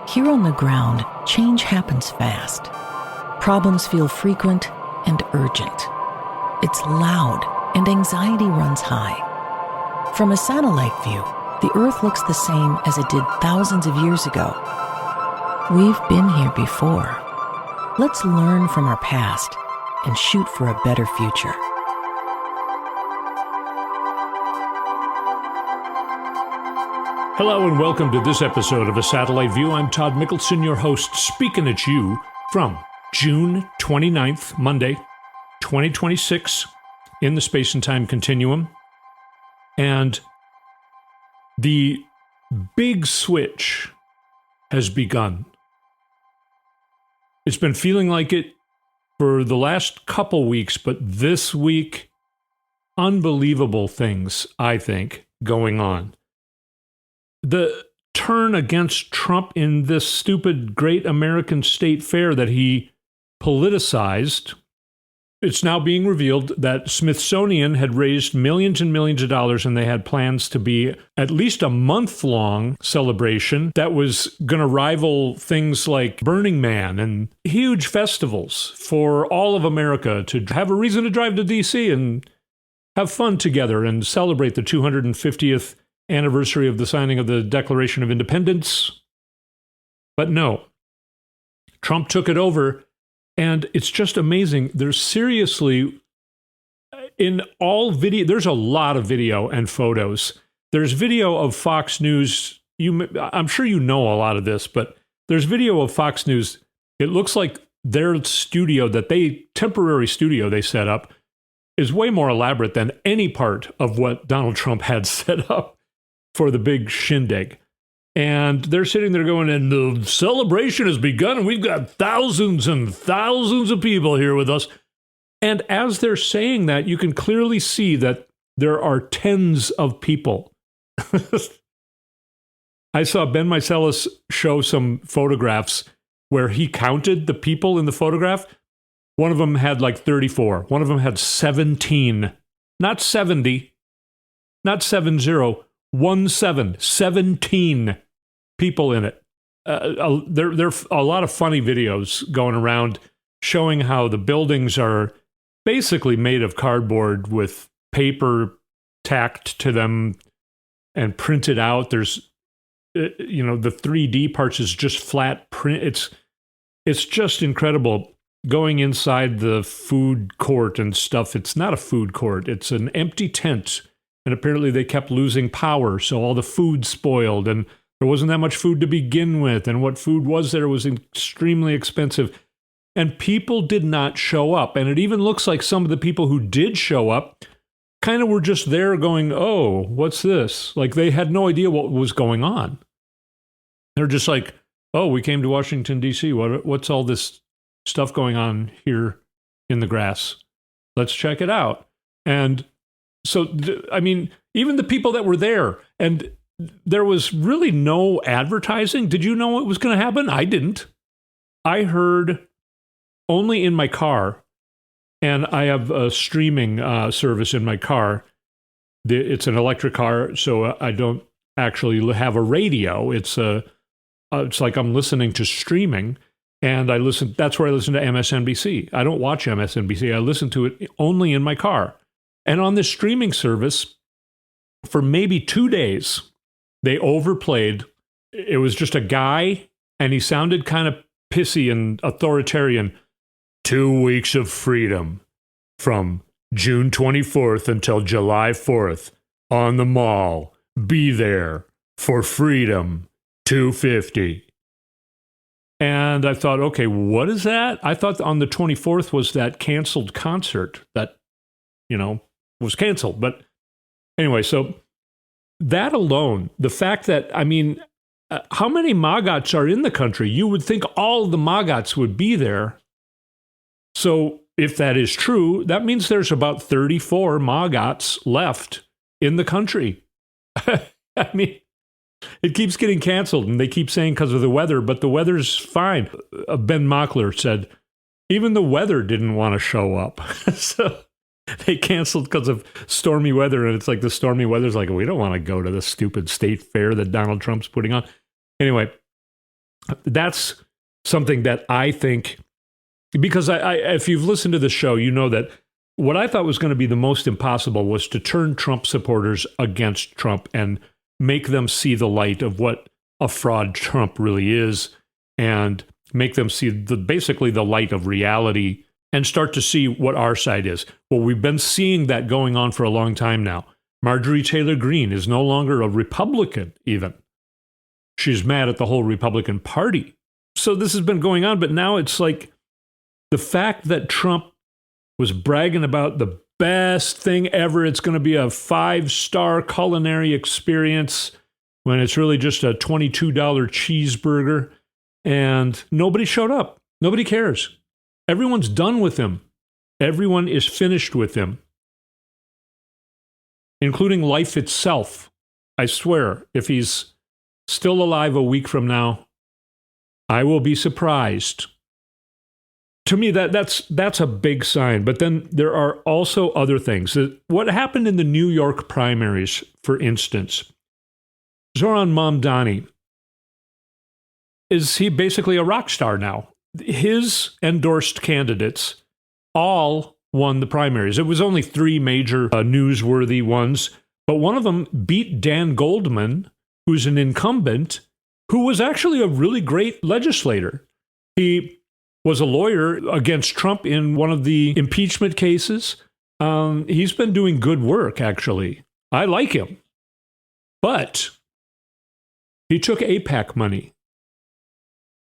Here on the ground, change happens fast. Problems feel frequent and urgent. It's loud and anxiety runs high. From a satellite view, the Earth looks the same as it did thousands of years ago. We've been here before. Let's learn from our past and shoot for a better future. Hello and welcome to this episode of A Satellite View. I'm Todd Mikkelson, your host, speaking at you from June 29th, Monday, 2026, in the space and time continuum. And the big switch has begun. It's been feeling like it for the last couple weeks, but this week, unbelievable things, I think, going on. The turn against Trump in this stupid Great American State Fair that he politicized, it's now being revealed that Smithsonian had raised millions and millions of dollars, and they had plans to be at least a month-long celebration that was going to rival things like Burning Man and huge festivals for all of America to have a reason to drive to D.C. and have fun together and celebrate the 250th anniversary of the signing of the Declaration of Independence. But no, Trump took it over, and it's just amazing. There's seriously, in all video, there's a lot of video and photos. There's video of Fox News. I'm sure you know a lot of this, but there's video of Fox News. It looks like their studio, temporary studio they set up, is way more elaborate than any part of what Donald Trump had set up for the big shindig. And they're sitting there going, and the celebration has begun, and we've got thousands and thousands of people here with us. And as they're saying that, you can clearly see that there are tens of people. I saw Ben Meiselas show some photographs where he counted the people in the photograph. One of them had like 34. One of them had 17. Not 70. Not 70. 17 people in it. There are a lot of funny videos going around showing how the buildings are basically made of cardboard with paper tacked to them and printed out. There's, the 3D parts is just flat print. It's just incredible. Going inside the food court and stuff, it's not a food court. It's an empty tent. And apparently they kept losing power, so all the food spoiled, and there wasn't that much food to begin with, and what food was there was extremely expensive. And people did not show up. And it even looks like some of the people who did show up kind of were just there going, oh, what's this? Like they had no idea what was going on. They're just like, oh, we came to Washington, D.C. What's all this stuff going on here in the grass? Let's check it out. And so, I mean, even the people that were there, and there was really no advertising. Did you know what was going to happen? I didn't. I heard only in my car, and I have a streaming service in my car. It's an electric car, so I don't actually have a radio. It's like I'm listening to streaming, and that's where I listen to MSNBC. I don't watch MSNBC. I listen to it only in my car. And on this streaming service, for maybe 2 days, they overplayed. It was just a guy, and he sounded kind of pissy and authoritarian. 2 weeks of freedom from June 24th until July 4th on the mall. Be there for freedom, 250. And I thought, okay, what is that? I thought on the 24th was that canceled concert that, was canceled. But anyway, so that alone, the fact that, how many MAGATs are in the country? You would think all the MAGATs would be there. So if that is true, that means there's about 34 MAGATs left in the country. It keeps getting canceled, and they keep saying because of the weather, but the weather's fine. Ben Mockler said, even the weather didn't want to show up. So they canceled because of stormy weather, and it's like the stormy weather's like, we don't want to go to the stupid state fair that Donald Trump's putting on. Anyway, That's something that I think, because if you've listened to the show, you know that what I thought was going to be the most impossible was to turn Trump supporters against Trump and make them see the light of what a fraud Trump really is, and make them see basically the light of reality and start to see what our side is. Well, we've been seeing that going on for a long time now. Marjorie Taylor Greene is no longer a Republican even. She's mad at the whole Republican Party. So this has been going on, but now it's like the fact that Trump was bragging about the best thing ever, it's going to be a 5-star culinary experience, when it's really just a $22 cheeseburger, and nobody showed up. Nobody cares. Everyone's done with him. Everyone is finished with him, including life itself. I swear, if he's still alive a week from now, I will be surprised. To me, that's a big sign. But then there are also other things. What happened in the New York primaries, for instance, Zoran Mamdani, is he basically a rock star now? His endorsed candidates all won the primaries. It was only 3 major newsworthy ones, but one of them beat Dan Goldman, who's an incumbent, who was actually a really great legislator. He was a lawyer against Trump in one of the impeachment cases. He's been doing good work, actually. I like him. But he took AIPAC money.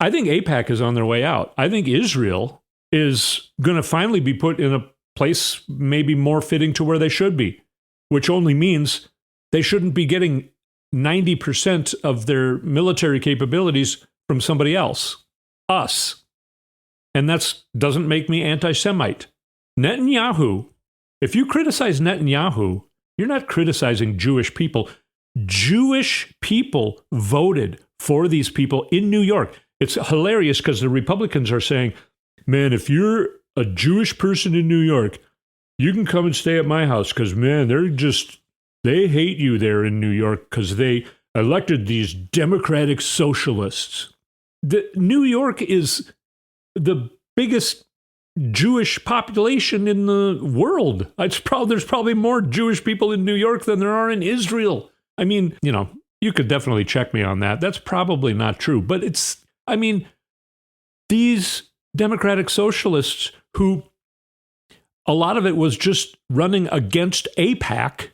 I think AIPAC is on their way out. I think Israel is going to finally be put in a place maybe more fitting to where they should be, which only means they shouldn't be getting 90% of their military capabilities from somebody else, us. And that doesn't make me anti-Semite. Netanyahu, if you criticize Netanyahu, you're not criticizing Jewish people. Jewish people voted for these people in New York. It's hilarious because the Republicans are saying, man, if you're a Jewish person in New York, you can come and stay at my house because, man, they hate you there in New York because they elected these democratic socialists. New York is the biggest Jewish population in the world. There's probably more Jewish people in New York than there are in Israel. I mean, you could definitely check me on that. That's probably not true. But these democratic socialists who a lot of it was just running against AIPAC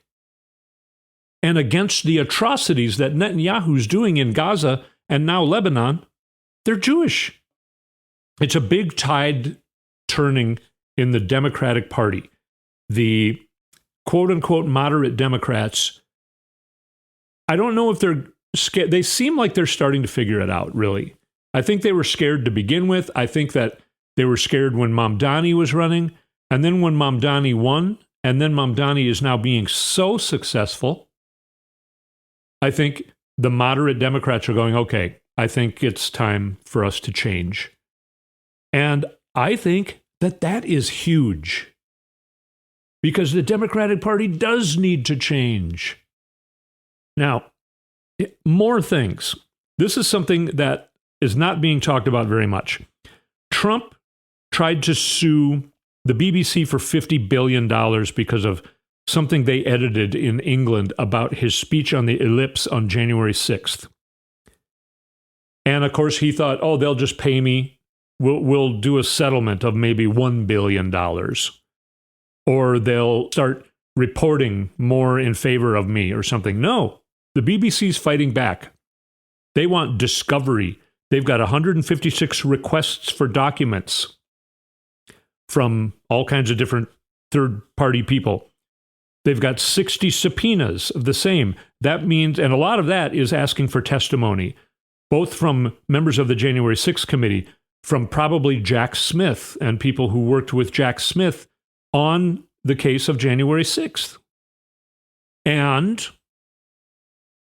and against the atrocities that Netanyahu's doing in Gaza and now Lebanon, they're Jewish. It's a big tide turning in the Democratic Party. The quote-unquote moderate Democrats, I don't know if they're scared. They seem like they're starting to figure it out, really. I think they were scared to begin with. I think that they were scared when Mamdani was running, and then when Mamdani won, and then Mamdani is now being so successful, I think the moderate Democrats are going, okay, I think it's time for us to change. And I think that is huge, because the Democratic Party does need to change. Now, more things. This is something that is not being talked about very much. Trump tried to sue the BBC for $50 billion because of something they edited in England about his speech on the ellipse on January 6th. And of course, he thought, oh, they'll just pay me. We'll do a settlement of maybe $1 billion. Or they'll start reporting more in favor of me or something. No, the BBC's fighting back. They want discovery. They've got 156 requests for documents from all kinds of different third-party people. They've got 60 subpoenas of the same. That means, and a lot of that is asking for testimony, both from members of the January 6th committee, from probably Jack Smith and people who worked with Jack Smith on the case of January 6th. And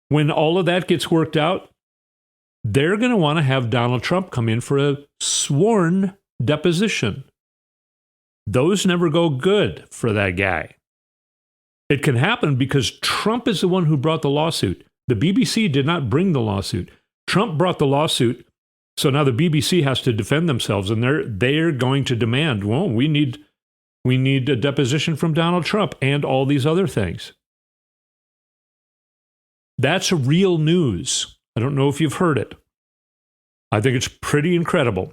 when all of that gets worked out, they're going to want to have Donald Trump come in for a sworn deposition. Those never go good for that guy. It can happen because Trump is the one who brought the lawsuit. The BBC did not bring the lawsuit. Trump brought the lawsuit So now the BBC has to defend themselves, and they're going to demand, well, we need a deposition from Donald Trump and all these other things. That's real news. I don't know if you've heard it. I think it's pretty incredible.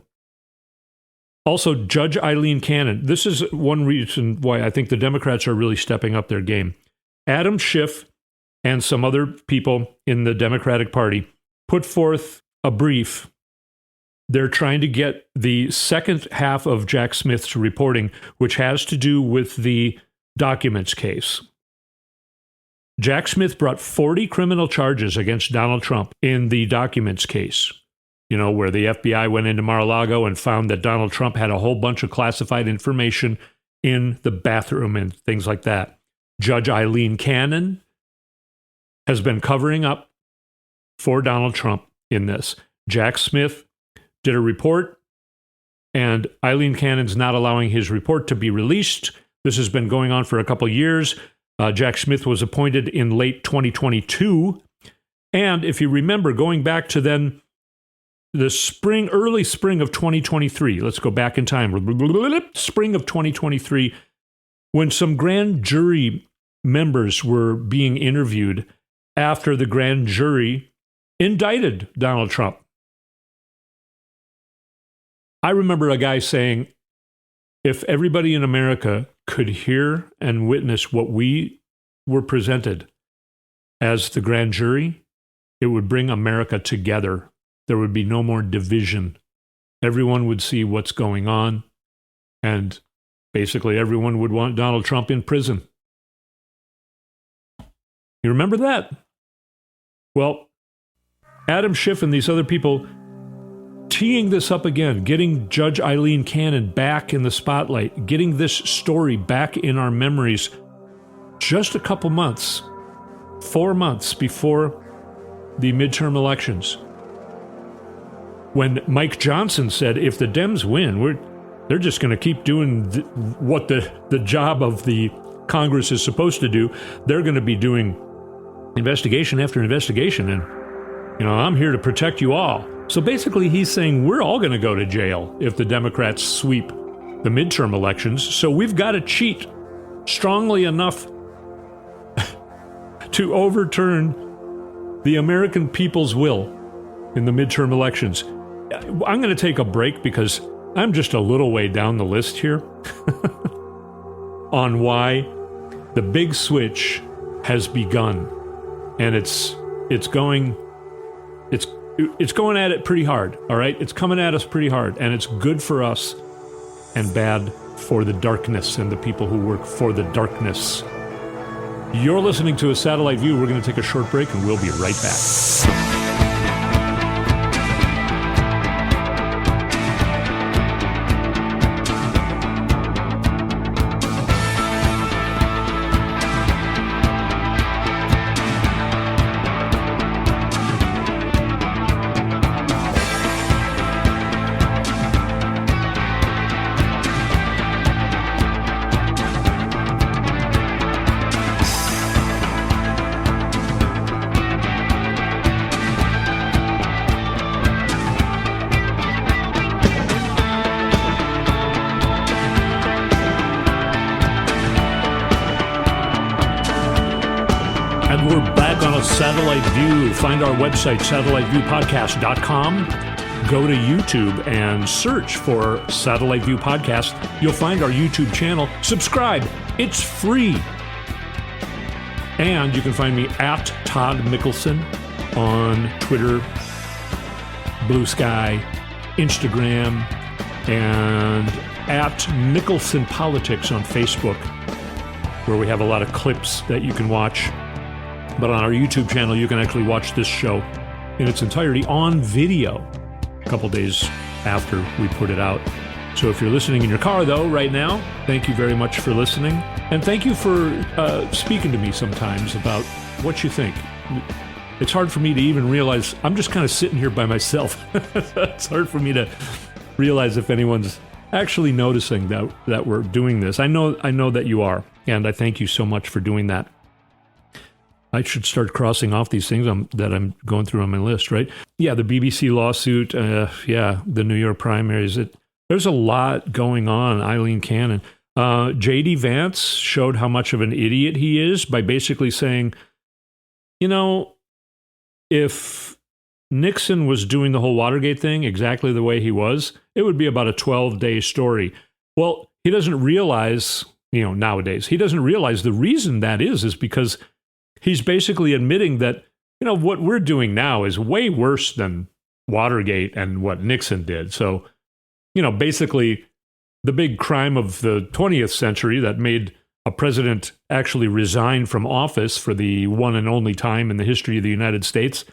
Also, Judge Eileen Cannon. This is one reason why I think the Democrats are really stepping up their game. Adam Schiff and some other people in the Democratic Party put forth a brief. They're trying to get the second half of Jack Smith's reporting, which has to do with the documents case. Jack Smith brought 40 criminal charges against Donald Trump in the documents case. You know, where the FBI went into Mar-a-Lago and found that Donald Trump had a whole bunch of classified information in the bathroom and things like that. Judge Eileen Cannon has been covering up for Donald Trump in this. Jack Smith did a report, and Eileen Cannon's not allowing his report to be released. This has been going on for a couple years. Jack Smith was appointed in late 2022. And if you remember, going back to then the early spring of 2023, let's go back in time, spring of 2023, when some grand jury members were being interviewed after the grand jury indicted Donald Trump. I remember a guy saying, if everybody in America could hear and witness what we were presented as the grand jury, it would bring America together. There would be no more division. Everyone would see what's going on, and basically everyone would want Donald Trump in prison. You remember that? Well, Adam Schiff and these other people teeing this up again, getting Judge Eileen Cannon back in the spotlight, getting this story back in our memories just a couple months, 4 months before the midterm elections. When Mike Johnson said, if the Dems win, they're just going to keep doing what the job of the Congress is supposed to do. They're going to be doing investigation after investigation, and I'm here to protect you all. So basically he's saying we're all going to go to jail if the Democrats sweep the midterm elections, so we've got to cheat strongly enough to overturn the American people's will in the midterm elections. I'm going to take a break because I'm just a little way down the list here on why the big switch has begun, and it's going at it pretty hard. All right, it's coming at us pretty hard, and it's good for us and bad for the darkness and the people who work for the darkness. You're listening to A Satellite View. We're going to take a short break, and we'll be right back. Satellite View. Find our website, satelliteviewpodcast.com. Go to YouTube and search for Satellite View Podcast. You'll find our YouTube channel. Subscribe. It's free. And you can find me at Todd Mikkelson on Twitter, Blue Sky, Instagram, and at Mikkelson Politics on Facebook, where we have a lot of clips that you can watch. But on our YouTube channel, you can actually watch this show in its entirety on video a couple days after we put it out. So if you're listening in your car, though, right now, thank you very much for listening. And thank you for speaking to me sometimes about what you think. It's hard for me to even realize I'm just kind of sitting here by myself. It's hard for me to realize if anyone's actually noticing that we're doing this. I know that you are, and I thank you so much for doing that. I should start crossing off these things that I'm going through on my list, right? Yeah, the BBC lawsuit, the New York primaries. There's a lot going on, Eileen Cannon. J.D. Vance showed how much of an idiot he is by basically saying, if Nixon was doing the whole Watergate thing exactly the way he was, it would be about a 12-day story. Well, he doesn't realize, nowadays, he doesn't realize the reason that is because he's basically admitting that, what we're doing now is way worse than Watergate and what Nixon did. So, basically the big crime of the 20th century that made a president actually resign from office for the one and only time in the history of the United States,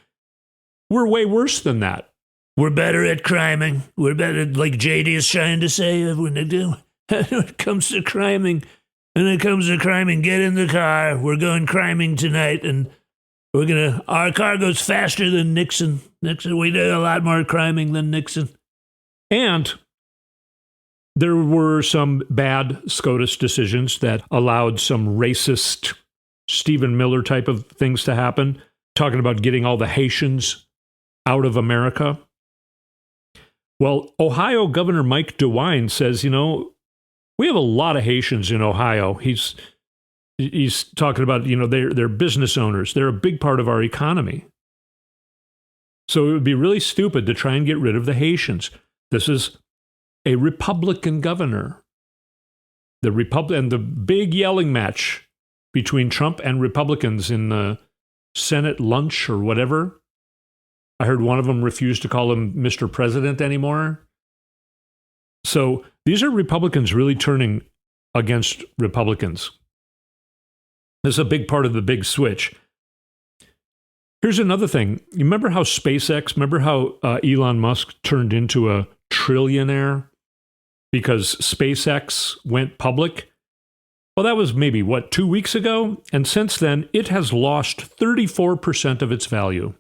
we're way worse than that. We're better at criming. We're better, like JD is trying to say, when it comes to criming. When it comes to criming, get in the car. We're going criming tonight, and our car goes faster than Nixon. We did a lot more criming than Nixon. And there were some bad SCOTUS decisions that allowed some racist Stephen Miller type of things to happen, talking about getting all the Haitians out of America. Well, Ohio Governor Mike DeWine says, we have a lot of Haitians in Ohio. He's talking about, they're business owners. They're a big part of our economy. So it would be really stupid to try and get rid of the Haitians. This is a Republican governor. And the big yelling match between Trump and Republicans in the Senate lunch or whatever. I heard one of them refuse to call him Mr. President anymore. So these are Republicans really turning against Republicans. This is a big part of the big switch. Here's another thing. You remember how Elon Musk turned into a trillionaire because SpaceX went public? Well, that was maybe, 2 weeks ago? And since then, it has lost 34% of its value.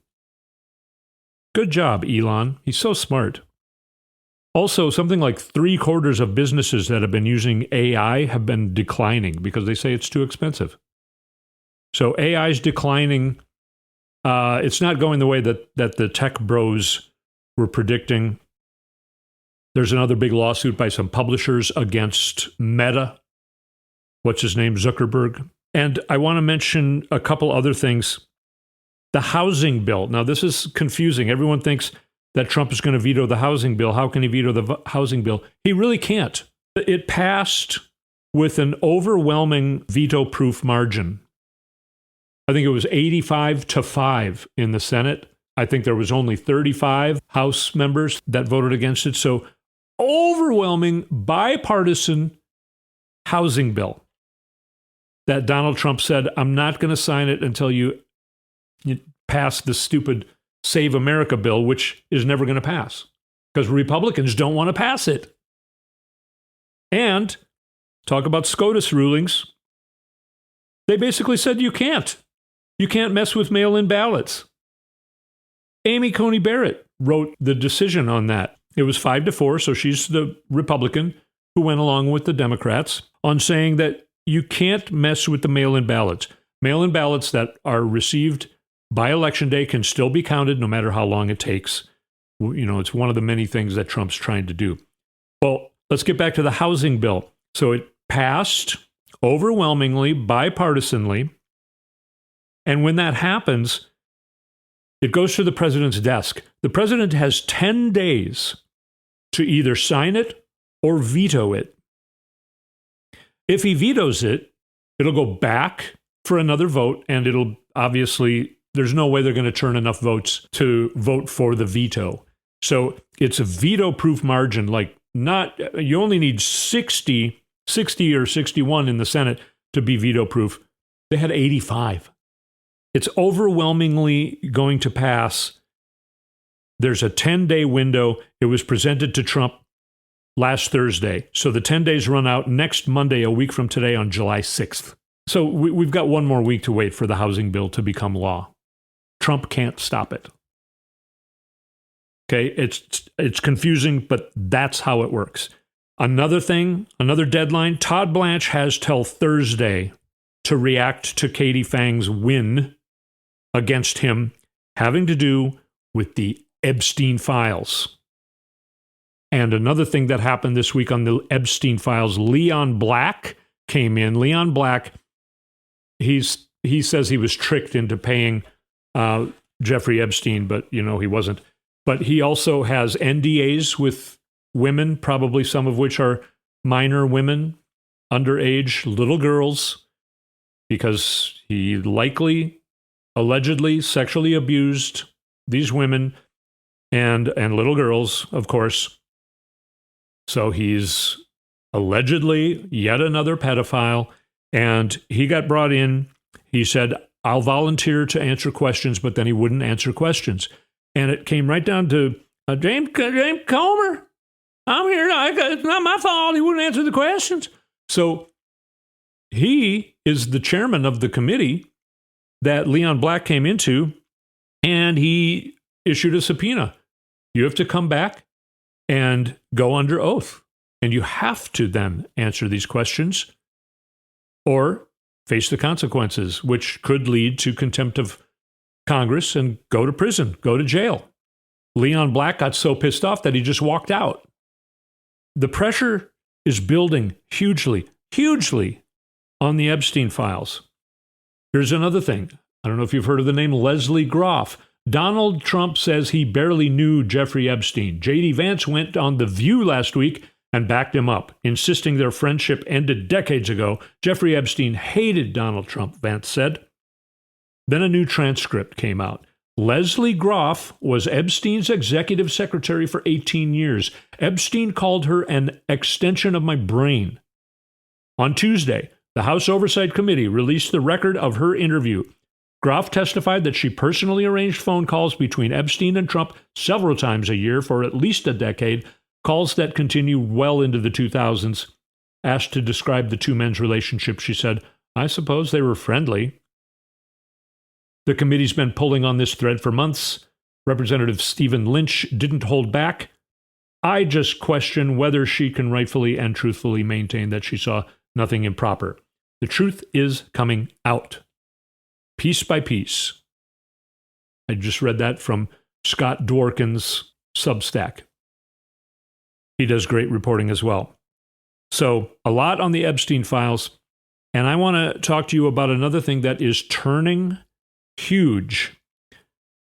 Good job, Elon. He's so smart. Also, something like 3/4 of businesses that have been using AI have been declining because they say it's too expensive. So AI is declining. It's not going the way that the tech bros were predicting. There's another big lawsuit by some publishers against Meta. What's his name? Zuckerberg. And I want to mention a couple other things. The housing bill. Now, this is confusing. Everyone thinks that Trump is going to veto the housing bill. How can he veto the housing bill? He really can't. It passed with an overwhelming veto-proof margin. I think it was 85-5 in the Senate. I think there was only 35 House members that voted against it. So overwhelming bipartisan housing bill that Donald Trump said, I'm not going to sign it until you pass the stupid Save America bill, which is never going to pass because Republicans don't want to pass it. And talk about SCOTUS rulings. They basically said you can't. You can't mess with mail-in ballots. Amy Coney Barrett wrote the decision on that. It was 5-4, so she's the Republican who went along with the Democrats on saying that you can't mess with the mail-in ballots. Mail-in ballots that are received by Election Day can still be counted no matter how long it takes. It's one of the many things that Trump's trying to do. Well, let's get back to the housing bill. So it passed overwhelmingly, bipartisanly. And when that happens, it goes to the president's desk. The president has 10 days to either sign it or veto it. If he vetoes it, it'll go back for another vote, and it'll obviously, there's no way they're going to turn enough votes to vote for the veto. So it's a veto-proof margin, you only need 60 or 61 in the Senate to be veto-proof. They had 85. It's overwhelmingly going to pass. There's a 10-day window. It was presented to Trump last Thursday. So the 10 days run out next Monday, a week from today, on July 6th. So we've got one more week to wait for the housing bill to become law. Trump can't stop it. Okay, it's confusing, but that's how it works. Another thing, another deadline, Todd Blanche has till Thursday to react to Katie Fang's win against him having to do with the Epstein Files. And another thing that happened this week on the Epstein Files, Leon Black came in. Leon Black, he says he was tricked into paying Jeffrey Epstein, but he wasn't. But he also has NDAs with women, probably some of which are minor women, underage little girls, because he allegedly sexually abused these women and little girls, of course. So he's allegedly yet another pedophile, and he got brought in. He said, I'll volunteer to answer questions, but then he wouldn't answer questions. And it came right down to James Comer. I'm here. It's not my fault. He wouldn't answer the questions. So he is the chairman of the committee that Leon Black came into, and he issued a subpoena. You have to come back and go under oath, and you have to then answer these questions or face the consequences, which could lead to contempt of Congress and go to prison, go to jail. Leon Black got so pissed off that he just walked out. The pressure is building hugely on the Epstein Files. Here's another thing. I don't know if you've heard of the name Leslie Groff. Donald Trump says he barely knew Jeffrey Epstein. J.D. Vance went on The View last week and backed him up, insisting their friendship ended decades ago. Jeffrey Epstein hated Donald Trump, Vance said. Then a new transcript came out. Leslie Groff was Epstein's executive secretary for 18 years. Epstein called her an extension of my brain. On Tuesday, the House Oversight Committee released the record of her interview. Groff testified that she personally arranged phone calls between Epstein and Trump several times a year for at least a decade, calls that continued well into the 2000s. Asked to describe the two men's relationship, she said, I suppose they were friendly. The committee's been pulling on this thread for months. Representative Stephen Lynch didn't hold back. I just question whether she can rightfully and truthfully maintain that she saw nothing improper. The truth is coming out, piece by piece. I just read that from Scott Dworkin's Substack. He does great reporting as well. So, a lot on the Epstein Files. And I want to talk to you about another thing that is turning huge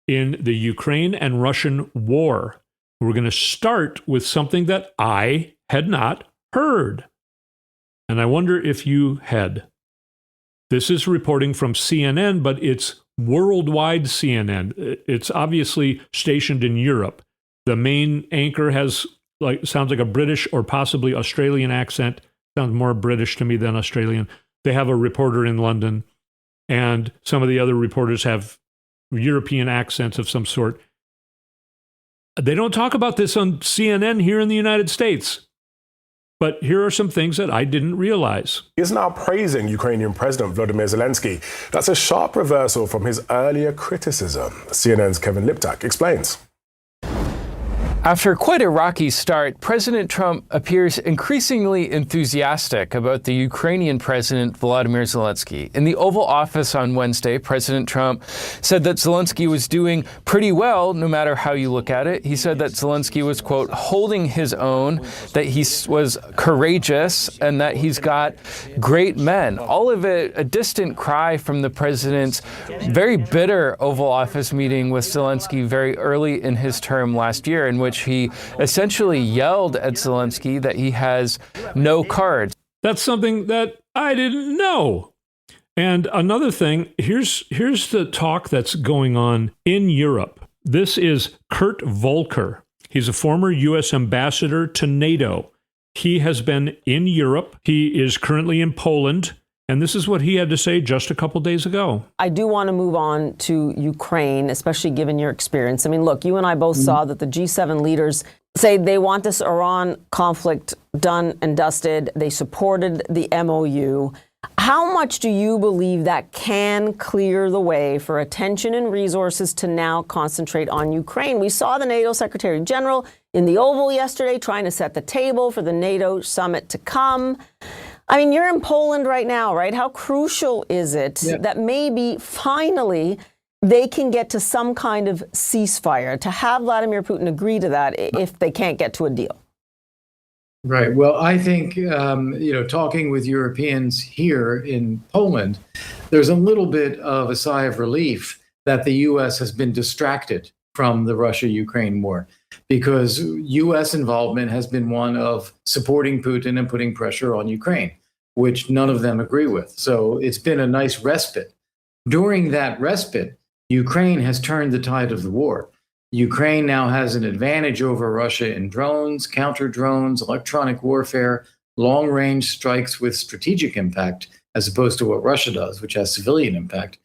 in the Ukraine and Russian war. We're going to start with something that I had not heard. And I wonder if you had. This is reporting from CNN, but it's worldwide CNN. It's obviously stationed in Europe. The main anchor sounds like a British or possibly Australian accent. Sounds more British to me than Australian. They have a reporter in London, and some of the other reporters have European accents of some sort. They don't talk about this on CNN here in the United States. But here are some things that I didn't realize. He is now praising Ukrainian President Volodymyr Zelensky. That's a sharp reversal from his earlier criticism. CNN's Kevin Liptak explains. After quite a rocky start, President Trump appears increasingly enthusiastic about the Ukrainian President Volodymyr Zelensky. In the Oval Office on Wednesday, President Trump said that Zelensky was doing pretty well, no matter how you look at it. He said that Zelensky was, quote, holding his own, that he was courageous, and that he's got great men. All of it a distant cry from the president's very bitter Oval Office meeting with Zelensky very early in his term last year, in which he essentially yelled at Zelensky that he has no cards. That's something that I didn't know. And another thing, here's the talk that's going on in Europe. This is Kurt Volker. He's a former U.S. ambassador to NATO. He has been in Europe. He is currently in Poland. And this is what he had to say just a couple days ago. I do want to move on to Ukraine, especially given your experience. I mean, look, you and I both saw that the G7 leaders say they want this Iran conflict done and dusted. They supported the MOU. How much do you believe that can clear the way for attention and resources to now concentrate on Ukraine? We saw the NATO Secretary General in the Oval yesterday trying to set the table for the NATO summit to come. I mean, you're in Poland right now, right? How crucial is it that maybe finally they can get to some kind of ceasefire, to have Vladimir Putin agree to that if they can't get to a deal? Right. Well, I think, talking with Europeans here in Poland, there's a little bit of a sigh of relief that the U.S. has been distracted from the Russia-Ukraine war, because U.S. involvement has been one of supporting Putin and putting pressure on Ukraine, which none of them agree with. So it's been a nice respite. During that respite, Ukraine has turned the tide of the war. Ukraine now has an advantage over Russia in drones, counter drones, electronic warfare, long-range strikes with strategic impact, as opposed to what Russia does, which has civilian impact.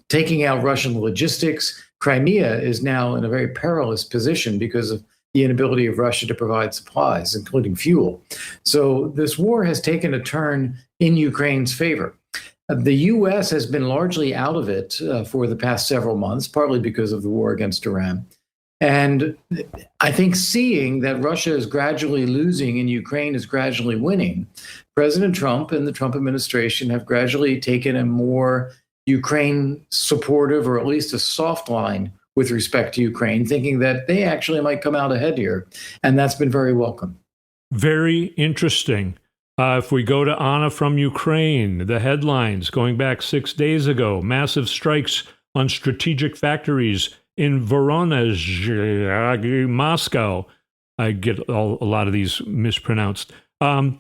Taking out Russian logistics, Crimea is now in a very perilous position because of the inability of Russia to provide supplies, including fuel. So this war has taken a turn in Ukraine's favor. The U.S. has been largely out of it for the past several months, partly because of the war against Iran. And I think seeing that Russia is gradually losing and Ukraine is gradually winning, President Trump and the Trump administration have gradually taken a more Ukraine supportive, or at least a soft line with respect to Ukraine, thinking that they actually might come out ahead here. And that's been very welcome. Very interesting. If we go to Anna from Ukraine, the headlines going back 6 days ago, massive strikes on strategic factories in Voronezh, Moscow. I get a lot of these mispronounced. 5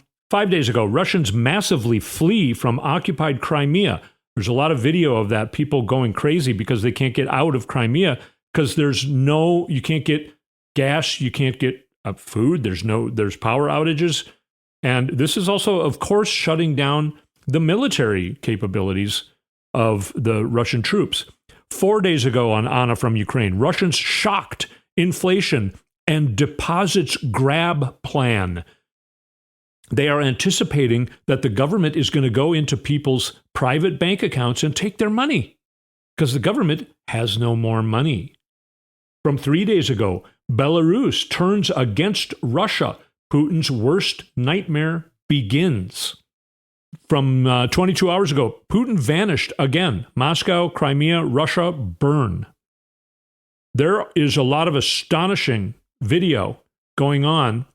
days ago, Russians massively flee from occupied Crimea. There's a lot of video of that, people going crazy because they can't get out of Crimea because you can't get gas, you can't get food, there's power outages. And this is also, of course, shutting down the military capabilities of the Russian troops. 4 days ago on Anna from Ukraine, Russians shocked inflation and deposits grab plan. They are anticipating that the government is going to go into people's private bank accounts and take their money because the government has no more money. From 3 days ago, Belarus turns against Russia. Putin's worst nightmare begins. From 22 hours ago, Putin vanished again. Moscow, Crimea, Russia, burn. There is a lot of astonishing video going on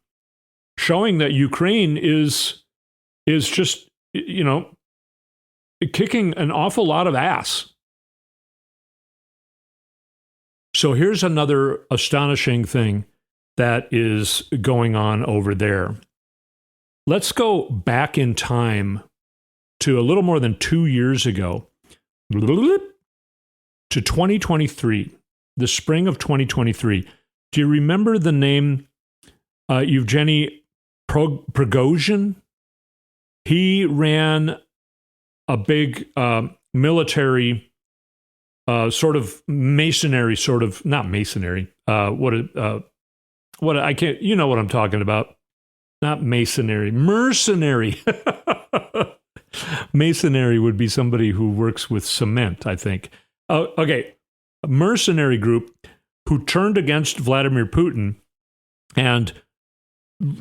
showing that Ukraine is just, kicking an awful lot of ass. So here's another astonishing thing that is going on over there. Let's go back in time to a little more than 2 years ago, to 2023, the spring of 2023. Do you remember the name Yevgeny Prigozhin? He ran a big military sort of masonry, not masonry. What I can't, you know what I'm talking about. Not masonry, mercenary. Masonry would be somebody who works with cement, I think. Okay, a mercenary group who turned against Vladimir Putin and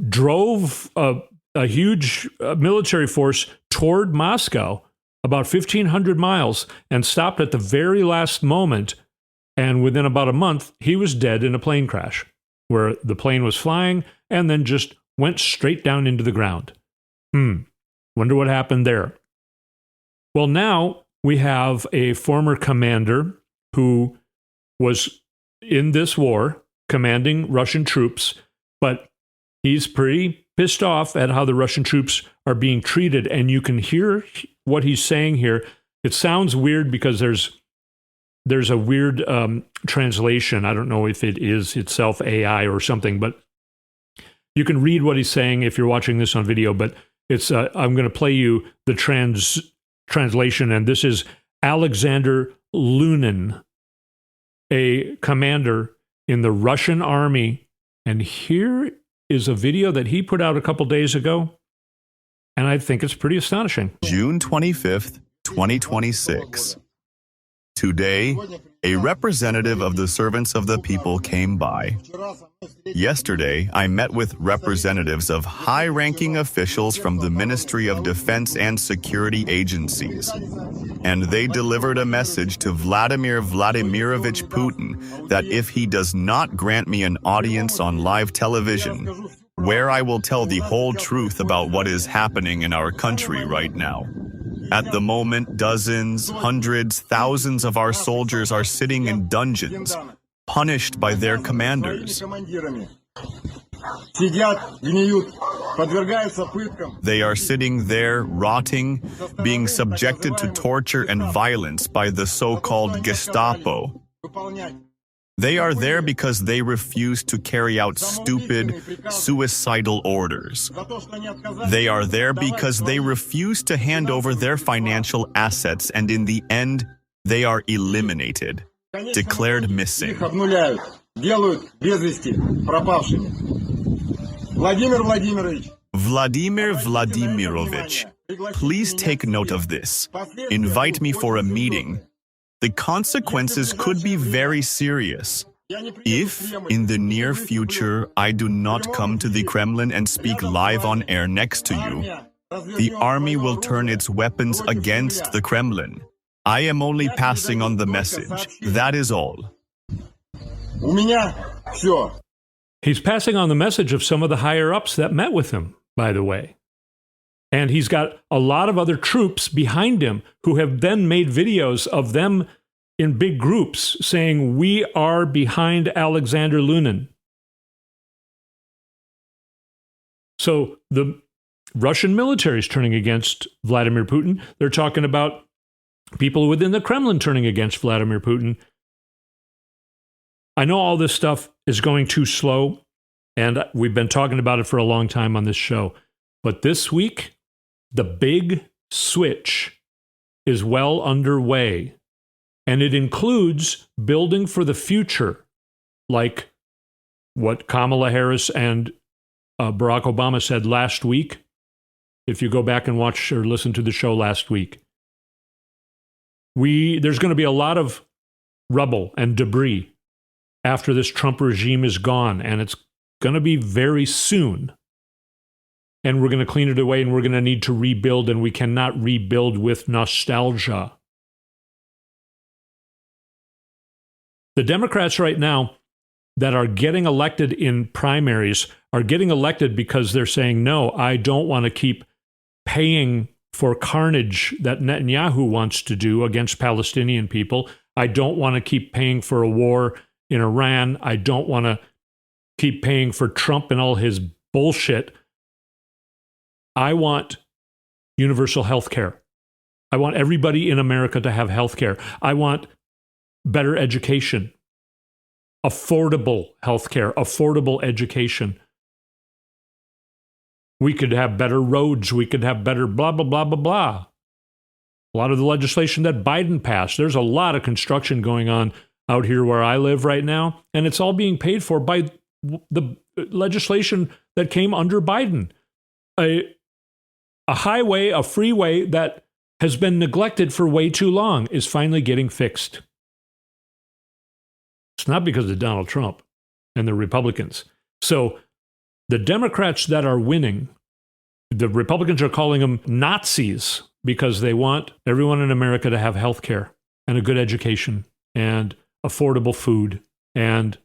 drove a huge military force toward Moscow, about 1,500 miles, and stopped at the very last moment. And within about a month, he was dead in a plane crash, where the plane was flying and then just went straight down into the ground. Wonder what happened there. Well, now we have a former commander who was in this war commanding Russian troops, but he's pretty pissed off at how the Russian troops are being treated. And you can hear what he's saying here. It sounds weird because there's a weird translation. I don't know if it is itself AI or something, but you can read what he's saying if you're watching this on video. But it's I'm going to play you the translation, and this is Alexander Lunin, a commander in the Russian army. And here is a video that he put out a couple days ago, and I think it's pretty astonishing. June 25th, 2026. Today, a representative of the servants of the people came by. Yesterday, I met with representatives of high-ranking officials from the Ministry of Defense and security agencies, and they delivered a message to Vladimir Vladimirovich Putin that if he does not grant me an audience on live television, where I will tell the whole truth about what is happening in our country right now. At the moment, dozens, hundreds, thousands of our soldiers are sitting in dungeons, punished by their commanders. They are sitting there, rotting, being subjected to torture and violence by the so-called Gestapo. They are there because they refuse to carry out stupid, suicidal orders. They are there because they refuse to hand over their financial assets, and in the end, they are eliminated, declared missing. Vladimir Vladimirovich, please take note of this. Invite me for a meeting. The consequences could be very serious. If, in the near future, I do not come to the Kremlin and speak live on air next to you, the army will turn its weapons against the Kremlin. I am only passing on the message. That is all. He's passing on the message of some of the higher-ups that met with him, by the way. And he's got a lot of other troops behind him who have then made videos of them in big groups saying, "We are behind Alexander Lunin." So the Russian military is turning against Vladimir Putin. They're talking about people within the Kremlin turning against Vladimir Putin. I know all this stuff is going too slow, and we've been talking about it for a long time on this show. But this week, the big switch is well underway, and it includes building for the future, like what Kamala Harris and Barack Obama said last week. If you go back and watch or listen to the show last week, there's going to be a lot of rubble and debris after this Trump regime is gone, and it's going to be very soon. And we're going to clean it away, and we're going to need to rebuild, and we cannot rebuild with nostalgia. The Democrats right now that are getting elected in primaries are getting elected because they're saying, no, I don't want to keep paying for carnage that Netanyahu wants to do against Palestinian people. I don't want to keep paying for a war in Iran. I don't want to keep paying for Trump and all his bullshit. I want universal health care. I want everybody in America to have health care. I want better education, affordable health care, affordable education. We could have better roads. We could have better blah, blah, blah, blah, blah. A lot of the legislation that Biden passed, there's a lot of construction going on out here where I live right now, and it's all being paid for by the legislation that came under Biden. A highway, a freeway that has been neglected for way too long is finally getting fixed. It's not because of Donald Trump and the Republicans. So the Democrats that are winning, the Republicans are calling them Nazis because they want everyone in America to have health care and a good education and affordable food and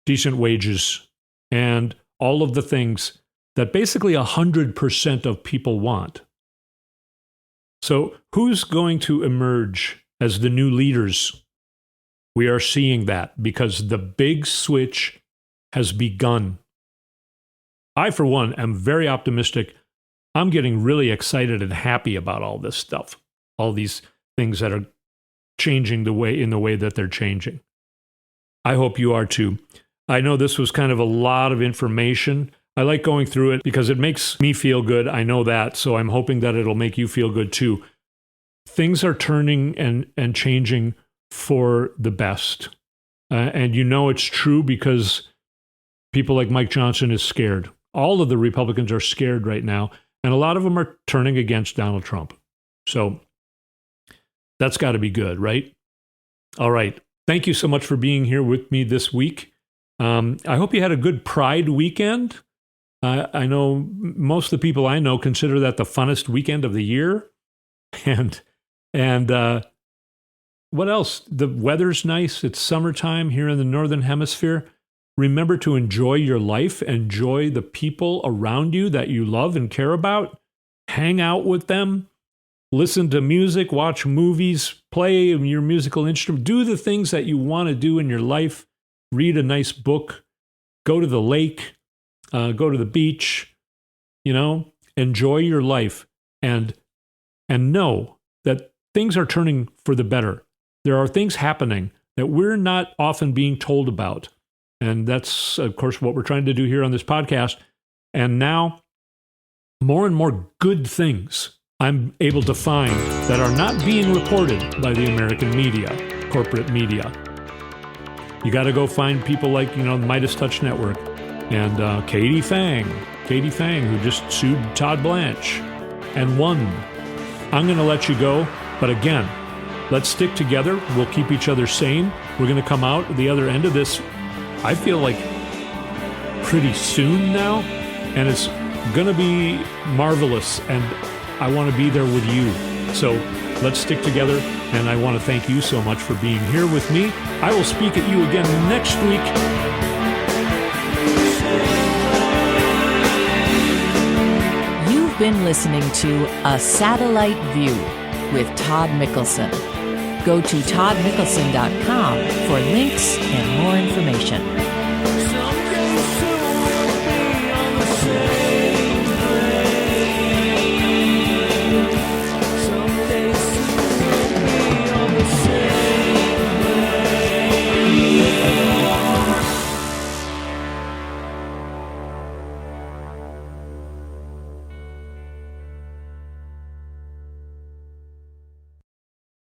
decent wages and all of the things that basically 100% of people want. So who's going to emerge as the new leaders? We are seeing that because the big switch has begun. I, for one, am very optimistic. I'm getting really excited and happy about all this stuff, all these things that are changing in the way that they're changing. I hope you are too. I know this was kind of a lot of information. I like going through it because it makes me feel good. I know that, so I'm hoping that it'll make you feel good too. Things are turning and changing for the best. And you know it's true because people like Mike Johnson is scared. All of the Republicans are scared right now, and a lot of them are turning against Donald Trump. So that's got to be good, right? All right. Thank you so much for being here with me this week. I hope you had a good Pride weekend. I know most of the people I know consider that the funnest weekend of the year. And what else? The weather's nice. It's summertime here in the Northern Hemisphere. Remember to enjoy your life. Enjoy the people around you that you love and care about. Hang out with them. Listen to music, watch movies, play your musical instrument. Do the things that you want to do in your life. Read a nice book. Go to the lake. Go to the beach. Enjoy your life. And know that things are turning for the better. There are things happening that we're not often being told about. And that's, of course, what we're trying to do here on this podcast. And now, more and more good things I'm able to find that are not being reported by the American media, corporate media. You got to go find people like, the Midas Touch Network and Katie Fang, who just sued Todd Blanche and won. I'm going to let you go. But again, let's stick together. We'll keep each other sane. We're going to come out the other end of this, I feel like, pretty soon now. And it's going to be marvelous. And I want to be there with you. So let's stick together. And I want to thank you so much for being here with me. I will speak at you again next week. You've been listening to A Satellite View with Todd Mikkelson. Go to toddmikkelson.com for links and more information.